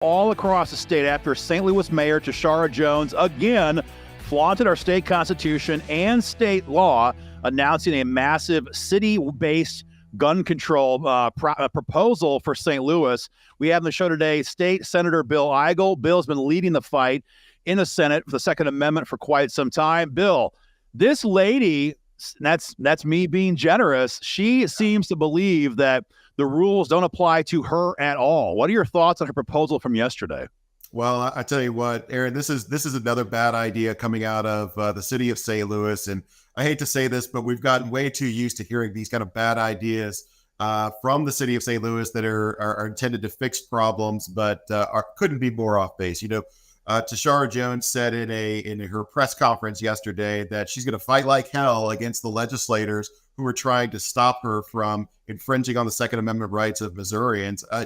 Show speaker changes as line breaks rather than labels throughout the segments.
all across the state after St. Louis Mayor Tishaura Jones again flaunted our state constitution and state law, announcing a massive city-based gun control proposal for St. Louis. We have on the show today State Senator Bill Eigel. Bill's been leading the fight in the Senate for the Second Amendment for quite some time. Bill, this lady, that's me being generous, she seems to believe that the rules don't apply to her at all. What are your thoughts on her proposal from yesterday?
Well, I tell you what, Aaron, this is another bad idea coming out of the city of St. Louis. And I hate to say this, but we've gotten way too used to hearing these kind of bad ideas from the city of St. Louis that are intended to fix problems, but couldn't be more off base. Tishaura Jones said in her press conference yesterday that she's going to fight like hell against the legislators who are trying to stop her from infringing on the Second Amendment rights of Missourians. I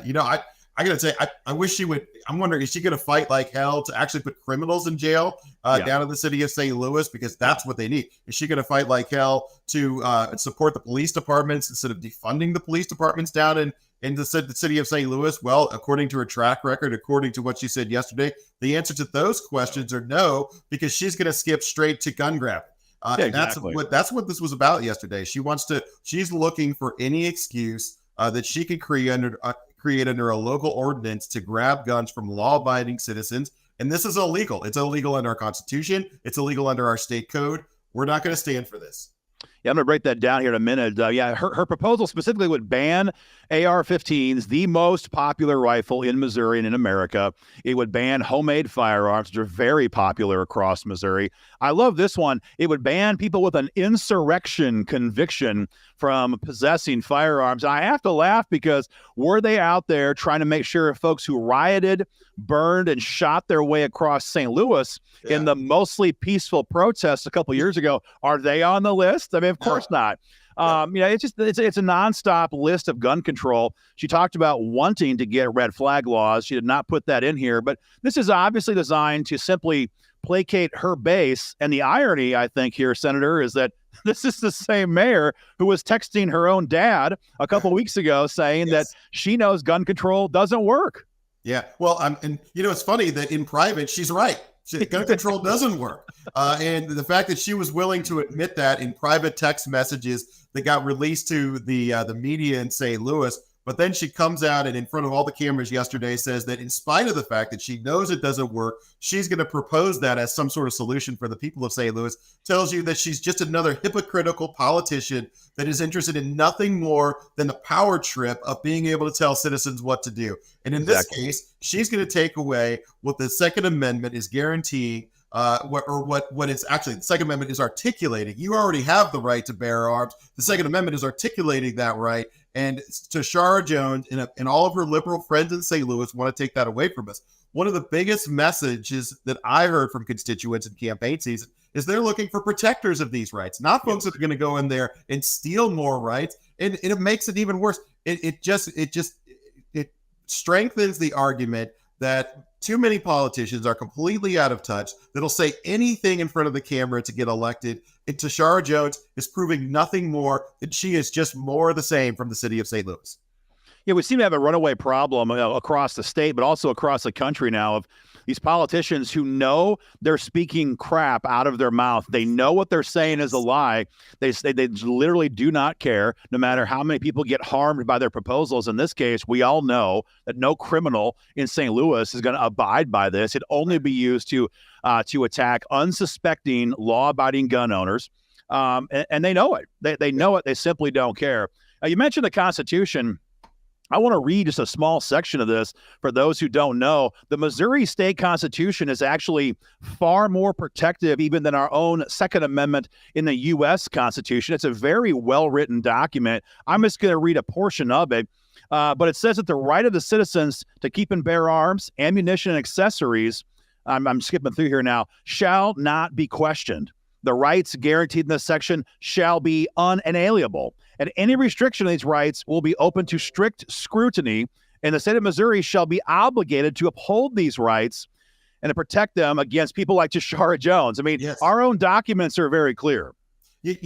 got to say, I wish she would. I'm wondering, is she going to fight like hell to actually put criminals in jail down in the city of St. Louis? Because that's what they need. Is she going to fight like hell to support the police departments instead of defunding the police departments down in the city of St. Louis? Well, according to her track record, according to what she said yesterday, the answer to those questions are no, because she's going to skip straight to gun grabbing.
Exactly.
That's what this was about yesterday. She's looking for any excuse that she could create under a local ordinance to grab guns from law-abiding citizens. And this is illegal. It's illegal under our Constitution. It's illegal under our state code. We're not going to stand for this.
Yeah, I'm going to break that down here in a minute. Her proposal specifically would ban AR-15s, the most popular rifle in Missouri and in America. It would ban homemade firearms, which are very popular across Missouri. I love this one. It would ban people with an insurrection conviction from possessing firearms. I have to laugh because were they out there trying to make sure folks who rioted, burned, and shot their way across St. Louis in the mostly peaceful protests a couple years ago, are they on the list? I mean, of course not. It's a nonstop list of gun control. She talked about wanting to get red flag laws. She did not put that in here, but this is obviously designed to simply placate her base. And the irony, I think, here, Senator, is that this is the same mayor who was texting her own dad a couple weeks ago saying that she knows gun control doesn't work.
Yeah. Well, and it's funny that in private, she's right. Gun control doesn't work. And the fact that she was willing to admit that in private text messages that got released to the media in St. Louis, but then she comes out and in front of all the cameras yesterday says that in spite of the fact that she knows it doesn't work, she's going to propose that as some sort of solution for the people of St. Louis, tells you that she's just another hypocritical politician that is interested in nothing more than the power trip of being able to tell citizens what to do. And in this case, she's going to take away what the Second Amendment is guaranteeing, what it's actually, the Second Amendment is articulating. You already have the right to bear arms. The Second Amendment is articulating that right. And Tishaura Jones and all of her liberal friends in St. Louis want to take that away from us. One of the biggest messages that I heard from constituents in campaign season is they're looking for protectors of these rights, not folks that are going to go in there and steal more rights. And it makes it even worse. It strengthens the argument that too many politicians are completely out of touch, that'll say anything in front of the camera to get elected. And Tishaura Jones is proving nothing more than she is just more the same from the city of St. Louis.
Yeah, we seem to have a runaway problem across the state, but also across the country now of these politicians who know they're speaking crap out of their mouth. They know what they're saying is a lie. They literally do not care, no matter how many people get harmed by their proposals. In this case, we all know that no criminal in St. Louis is going to abide by this. It'd only be used to attack unsuspecting, law-abiding gun owners, and they know it. They know it. They simply don't care. You mentioned the Constitution. I want to read just a small section of this for those who don't know. The Missouri State Constitution is actually far more protective even than our own Second Amendment in the U.S. Constitution. It's a very well-written document. I'm just going to read a portion of it. But it says that the right of the citizens to keep and bear arms, ammunition, and accessories, I'm skipping through here now, shall not be questioned. The rights guaranteed in this section shall be unalienable, and any restriction of these rights will be open to strict scrutiny, and the state of Missouri shall be obligated to uphold these rights and to protect them against people like Tishaura Jones. I mean, Our own documents are very clear.
And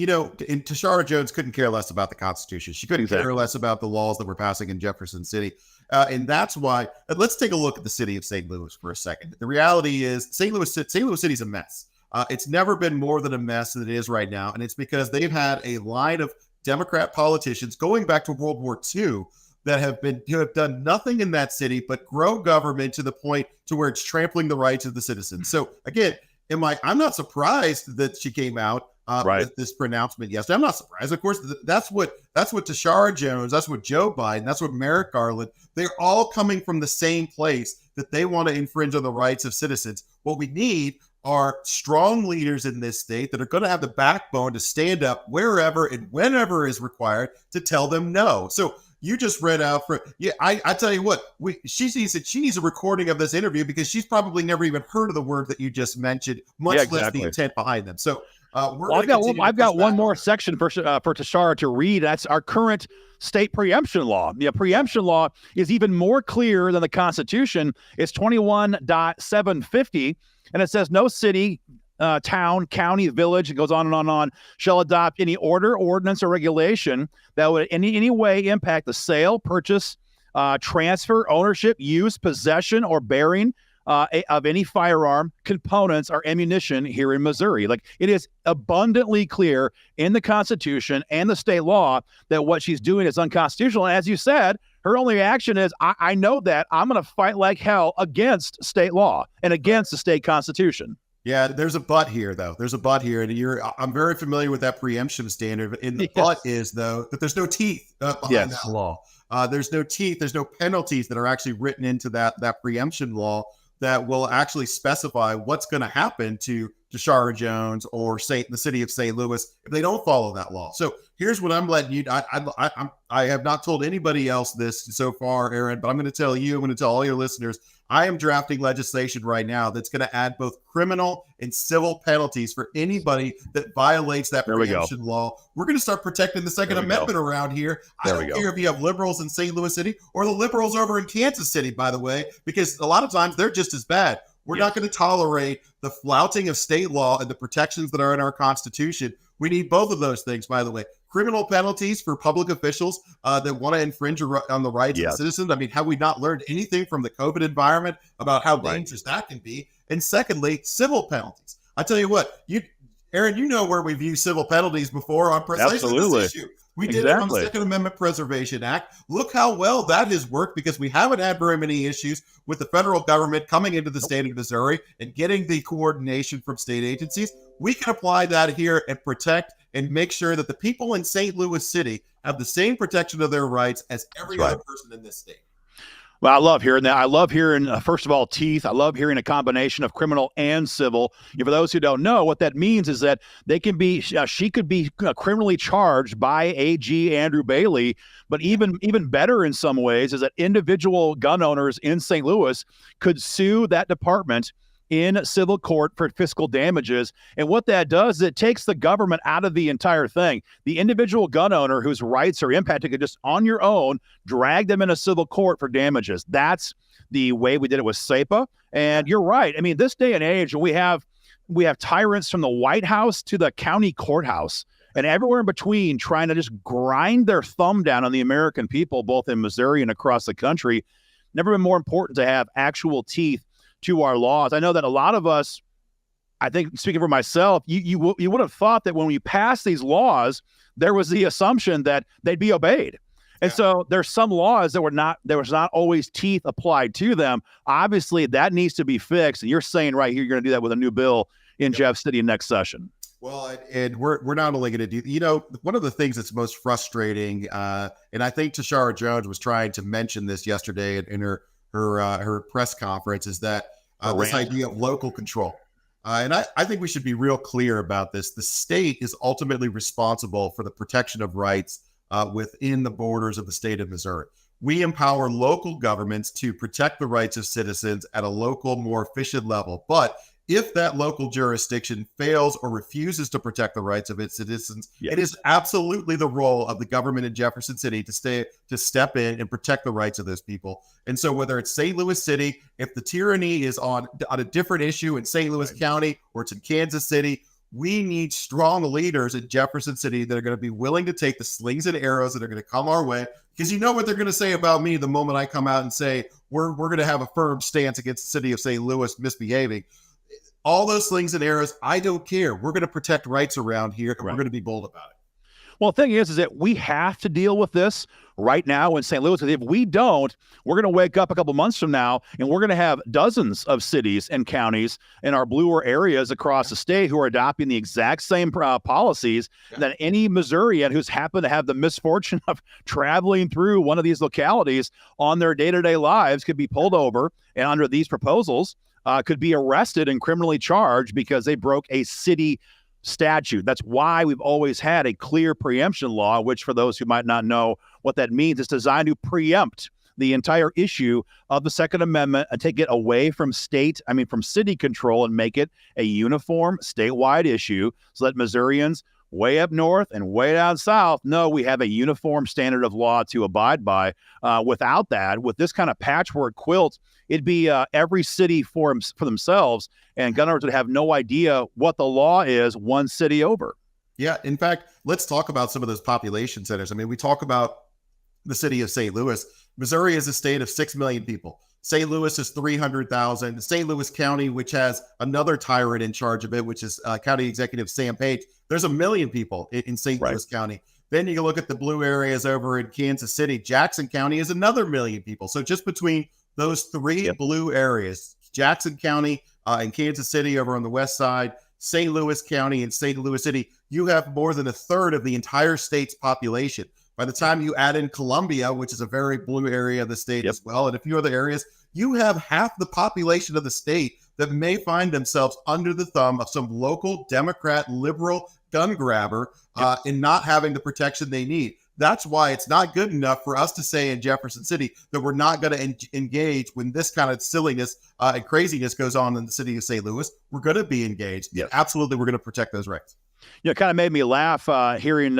Tishaura Jones couldn't care less about the Constitution. She couldn't care less about the laws that we're passing in Jefferson City. And that's why, let's take a look at the city of St. Louis for a second. The reality is St. Louis City is a mess. It's never been more than a mess than it is right now. And it's because they've had a line of Democrat politicians going back to World War II that have done nothing in that city but grow government to the point to where it's trampling the rights of the citizens. So again, I'm not surprised that she came out with this pronouncement yesterday. I'm not surprised. Of course, that's what Tishaura Jones, that's what Joe Biden, that's what Merrick Garland, they're all coming from the same place, that they want to infringe on the rights of citizens. What we need are strong leaders in this state that are going to have the backbone to stand up wherever and whenever is required to tell them no. So you just read out I tell you what, she needs a recording of this interview, because she's probably never even heard of the word that you just mentioned, much less the intent behind them. So I've
got one more section for Tishaura to read. That's our current state preemption law. The preemption law is even more clear than the Constitution. It's 21.750, and it says no city, town, county, village, it goes on and on, shall adopt any order, ordinance, or regulation that would in any way impact the sale, purchase, transfer, ownership, use, possession, or bearing of any firearm, components, or ammunition here in Missouri. Like, it is abundantly clear in the Constitution and the state law that what she's doing is unconstitutional. And as you said, her only action is, I know that I'm going to fight like hell against state law and against the state constitution.
Yeah, there's a but here, though. There's a but here, and I'm very familiar with that preemption standard. And the but is, though, that there's no teeth behind that law. There's no teeth. There's no penalties that are actually written into that preemption law that will actually specify what's going to happen to Tishaura Jones or the city of St. Louis if they don't follow that law. So here's what I'm letting you. I have not told anybody else this so far, Aaron, but I'm going to tell you. I'm going to tell all your listeners. I am drafting legislation right now that's going to add both criminal and civil penalties for anybody that violates that preemption law. We're going to start protecting the Second Amendment around here. I don't care if you have liberals in St. Louis City or the liberals over in Kansas City, by the way, because a lot of times they're just as bad. We're not going to tolerate the flouting of state law and the protections that are in our Constitution. We need both of those things, by the way. Criminal penalties for public officials that want to infringe on the rights of citizens. I mean, have we not learned anything from the COVID environment about how dangerous that can be? And secondly, civil penalties. I tell you what, Aaron, you know where we've used civil penalties before on precisely this issue. We did it on the Second Amendment Preservation Act. Look how well that has worked, because we haven't had very many issues with the federal government coming into the state of Missouri and getting the coordination from state agencies. We can apply that here and protect and make sure that the people in St. Louis City have the same protection of their rights as every other person in this state.
Well, I love hearing that. I love hearing, first of all, teeth. I love hearing a combination of criminal and civil. For those who don't know, what that means is that they can be, she could be criminally charged by AG Andrew Bailey. But even better in some ways is that individual gun owners in St. Louis could sue that department in civil court for fiscal damages. And what that does is it takes the government out of the entire thing. The individual gun owner whose rights are impacted could just on your own drag them in a civil court for damages. That's the way we did it with SEPA. And you're right. I mean, this day and age, we have tyrants from the White House to the county courthouse and everywhere in between trying to just grind their thumb down on the American people, both in Missouri and across the country. Never been more important to have actual teeth to our laws. I know that a lot of us, I think, speaking for myself, you would have thought that when we passed these laws, there was the assumption that they'd be obeyed. And so there's some laws that there was not always teeth applied to them. Obviously, that needs to be fixed. And you're saying right here, you're going to do that with a new bill in Jeff City next session.
Well, and we're not only going to do, one of the things that's most frustrating, and I think Tishaura Jones was trying to mention this yesterday in her press conference, is that this idea of local control. And I think we should be real clear about this. The state is ultimately responsible for the protection of rights within the borders of the state of Missouri. We empower local governments to protect the rights of citizens at a local, more efficient level. But if that local jurisdiction fails or refuses to protect the rights of its citizens, it is absolutely the role of the government in Jefferson City to step in and protect the rights of those people. And so whether it's St. Louis City, if the tyranny is on a different issue in St. Louis County or it's in Kansas City, We need strong leaders in Jefferson City that are going to be willing to take the slings and arrows that are going to come our way. Because you know what they're going to say about me the moment I come out and say, we're going to have a firm stance against the city of St. Louis misbehaving. All those slings and arrows, I don't care. We're going to protect rights around here, and we're going to be bold about it.
Well, the thing is that we have to deal with this right now in St. Louis. If we don't, we're going to wake up a couple months from now, and we're going to have dozens of cities and counties in our bluer areas across the state who are adopting the exact same policies that any Missourian who's happened to have the misfortune of traveling through one of these localities on their day-to-day lives could be pulled over, and under these proposals, could be arrested and criminally charged because they broke a city statute. That's why we've always had a clear preemption law, which for those who might not know what that means, is designed to preempt the entire issue of the Second Amendment and take it away from from city control and make it a uniform statewide issue so that Missourians way up north and way down south know we have a uniform standard of law to abide by. Without that, with this kind of patchwork quilt, it'd be every city for themselves, and gun owners would have no idea what the law is one city over.
Yeah. In fact, let's talk about some of those population centers. I mean, we talk about the city of St. Louis. Missouri is a state of 6 million people. St. Louis is 300,000. St. Louis County, which has another tyrant in charge of it, which is County Executive Sam Page, there's 1 million people in St. Louis County. Then you look at the blue areas over in Kansas City. Jackson County is another 1 million people. So just between those three blue areas, Jackson County and Kansas City over on the west side, St. Louis County and St. Louis City, you have more than a third of the entire state's population. By the time you add in Columbia, which is a very blue area of the state as well, and a few other areas, you have half the population of the state that may find themselves under the thumb of some local Democrat liberal gun grabber and not having the protection they need. That's why it's not good enough for us to say in Jefferson City that we're not going to engage when this kind of silliness and craziness goes on in the city of St. Louis. We're going to be engaged. Yes. Absolutely, we're going to protect those rights.
You know, it kind of made me laugh hearing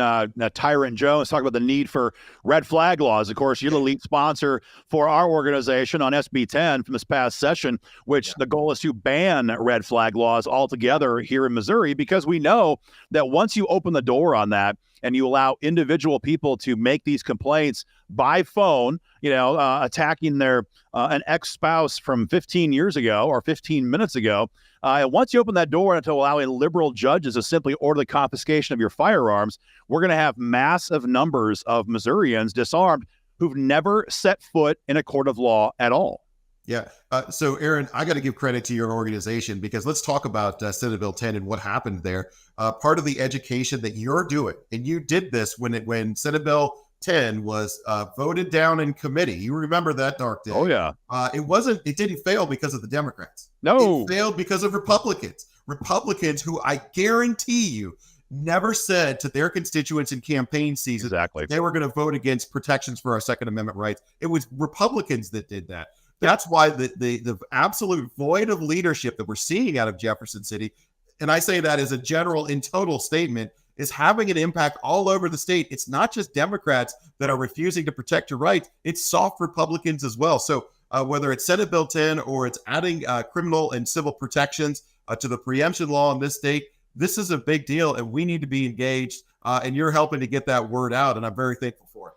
Tyrant Jones talk about the need for red flag laws. Of course, you're the lead sponsor for our organization on SB 10 from this past session, which the goal is to ban red flag laws altogether here in Missouri, because we know that once you open the door on that and you allow individual people to make these complaints by phone, attacking their an ex-spouse from 15 years ago or 15 minutes ago, once you open that door into allowing liberal judges to simply order the confiscation of your firearms, we're going to have massive numbers of Missourians disarmed who've never set foot in a court of law at all.
Yeah. So, Aaron, I got to give credit to your organization, because let's talk about Senate Bill 10 and what happened there. Part of the education that you're doing, and you did this when Senate Bill 10 was voted down in committee. You remember that dark day.
Oh, yeah.
It didn't fail because of the Democrats.
No.
It failed because of Republicans who, I guarantee you, never said to their constituents in campaign season they were going to vote against protections for our Second Amendment rights. It was Republicans that did that. That's why the absolute void of leadership that we're seeing out of Jefferson City, and I say that as a general and total statement, is having an impact all over the state. It's not just Democrats that are refusing to protect your rights. It's soft Republicans as well. So whether it's Senate Bill 10 or it's adding criminal and civil protections to the preemption law in this state, this is a big deal, and we need to be engaged, and you're helping to get that word out, and I'm very thankful for it.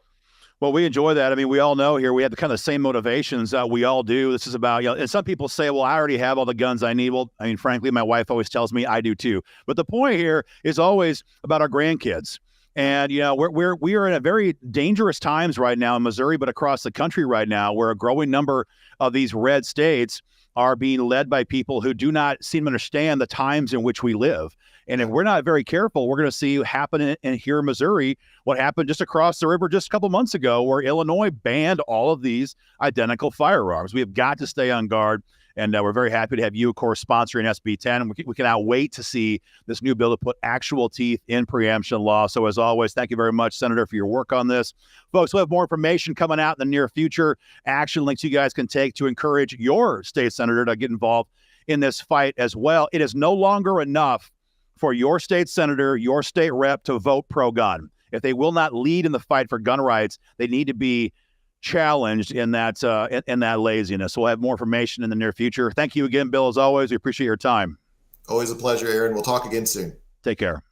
Well, we enjoy that. I mean, we all know here we have the kind of the same motivations we all do. This is about, and some people say, well, I already have all the guns I need. Well, I mean, frankly, my wife always tells me I do too. But the point here is always about our grandkids. And, we are in a very dangerous times right now in Missouri, but across the country right now, where a growing number of these red states are being led by people who do not seem to understand the times in which we live. And if we're not very careful, we're going to see happen here in Missouri what happened just across the river just a couple months ago, where Illinois banned all of these identical firearms. We have got to stay on guard, and we're very happy to have you, of course, sponsoring SB 10. We cannot wait to see this new bill to put actual teeth in preemption law. So as always, thank you very much, Senator, for your work on this. Folks, we'll have more information coming out in the near future, action links you guys can take to encourage your state senator to get involved in this fight as well. It is no longer enough for your state senator, your state rep to vote pro-gun. If they will not lead in the fight for gun rights, they need to be challenged in that laziness. We'll have more information in the near future. Thank you again, Bill, as always. We appreciate your time.
Always a pleasure, Aaron. We'll talk again soon.
Take care.